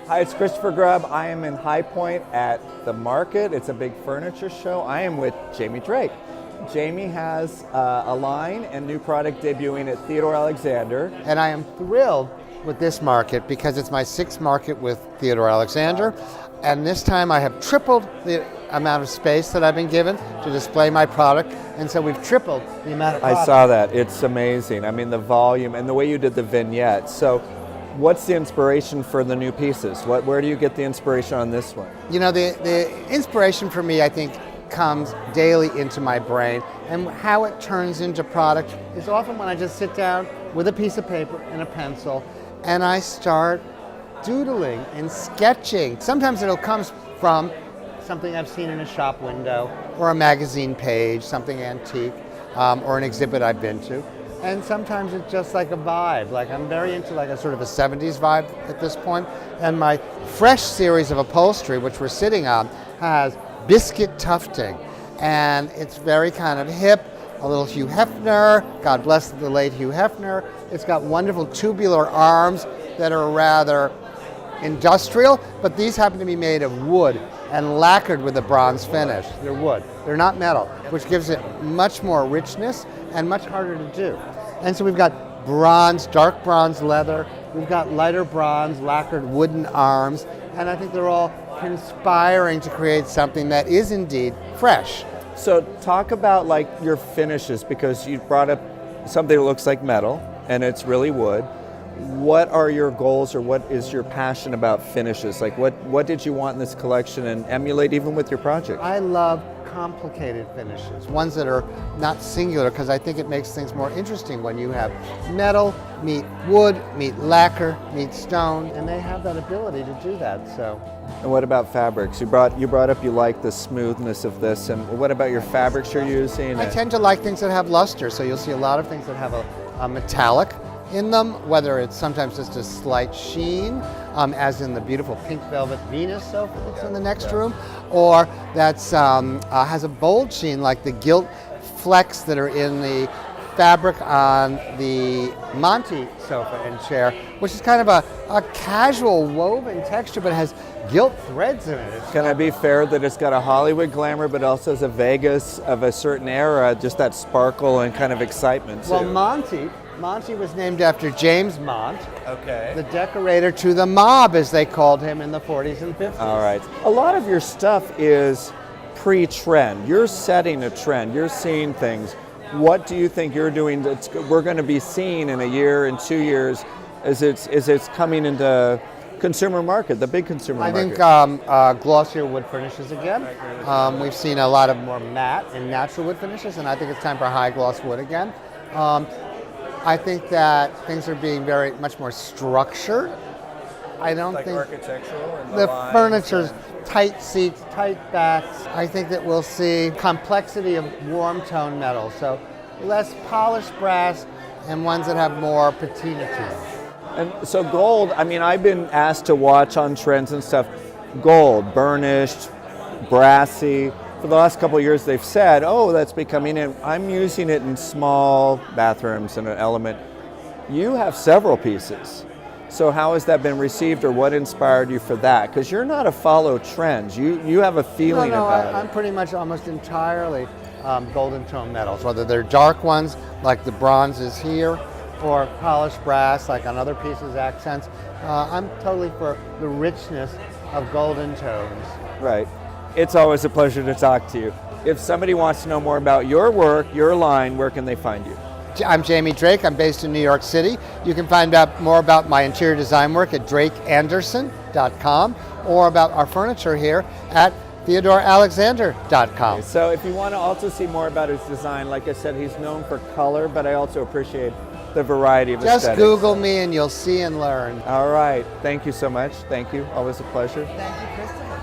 Hi, it's Christopher Grubb. I am in High Point at the market. It's a big furniture show. I am with Jamie Drake. Jamie has a line and new product debuting at Theodore Alexander. And I am thrilled with this market because it's my 6th market with Theodore Alexander. And this time I have tripled the amount of space that I've been given to display my product. And so we've tripled the amount of product. I saw that. It's amazing. I mean, the volume and the way you did the vignette. So what's the inspiration for the new pieces? Where do you get the inspiration on this one? You know, the inspiration for me, I think, comes daily into my brain, and how it turns into product is often when I just sit down with a piece of paper and a pencil and I start doodling and sketching. Sometimes it'll come from something I've seen in a shop window or a magazine page, something antique, or an exhibit I've been to. And sometimes it's just like a vibe. Like I'm very into like a sort of a 70s vibe at this point. And my fresh series of upholstery, which we're sitting on, has biscuit tufting. And it's very kind of hip, a little Hugh Hefner. God bless the late Hugh Hefner. It's got wonderful tubular arms that are rather industrial, but these happen to be made of wood and lacquered with a bronze finish. They're wood, they're not metal, which gives it much more richness and much harder to do. And so we've got bronze, dark bronze leather, we've got lighter bronze, lacquered wooden arms, and I think they're all conspiring to create something that is indeed fresh. So talk about like your finishes, because you brought up something that looks like metal and it's really wood. What are your goals, or what is your passion about finishes? Like what did you want in this collection and emulate even with your project? I love complicated finishes, ones that are not singular, because I think it makes things more interesting when you have metal meet wood, meet lacquer, meet stone, and they have that ability to do that. So. And what about fabrics? You brought up you like the smoothness of this, and what about your fabrics you're using? I tend to like things that have luster, so you'll see a lot of things that have a metallic in them, whether it's sometimes just a slight sheen, as in the beautiful pink velvet Venus sofa that's in the next room, or that's has a bold sheen like the gilt flecks that are in the fabric on the Monty sofa and chair, which is kind of a casual woven texture, but has gilt threads in it. Can I be fair that it's got a Hollywood glamour, but also has a Vegas of a certain era, just that sparkle and kind of excitement too? Well, Monty was named after James Mont, okay, the decorator to the mob, as they called him in the 40s and 50s. All right. A lot of your stuff is pre-trend. You're setting a trend. You're seeing things. What do you think you're doing that we're going to be seeing in a year, in 2 years, as it's coming into consumer market, the big consumer market? I think glossier wood finishes again. We've seen a lot of more matte and natural wood finishes, and I think it's time for high gloss wood again. I think that things are being very much more structured. I don't think architectural and the furniture's tight seats, tight backs. I think that we'll see complexity of warm tone metal, so less polished brass and ones that have more patina to them. And so gold, I mean, I've been asked to watch on trends and stuff. Gold, burnished, brassy. For the last couple of years, they've said, oh, that's becoming in. I'm using it in small bathrooms and an element. You have several pieces. So how has that been received, or what inspired you for that? Because you're not a follow trends. You have a feeling about it. I'm pretty much almost entirely golden tone metals, whether they're dark ones like the bronzes here, or polished brass like on other pieces, accents. I'm totally for the richness of golden tones. Right. It's always a pleasure to talk to you. If somebody wants to know more about your work, your line, where can they find you? I'm Jamie Drake. I'm based in New York City. You can find out more about my interior design work at drakeanderson.com, or about our furniture here at theodorealexander.com. So if you want to also see more about his design, like I said, he's known for color, but I also appreciate the variety of Just aesthetics. Google me and you'll see and learn. All right. Thank you so much. Thank you. Always a pleasure. Thank you, Christopher.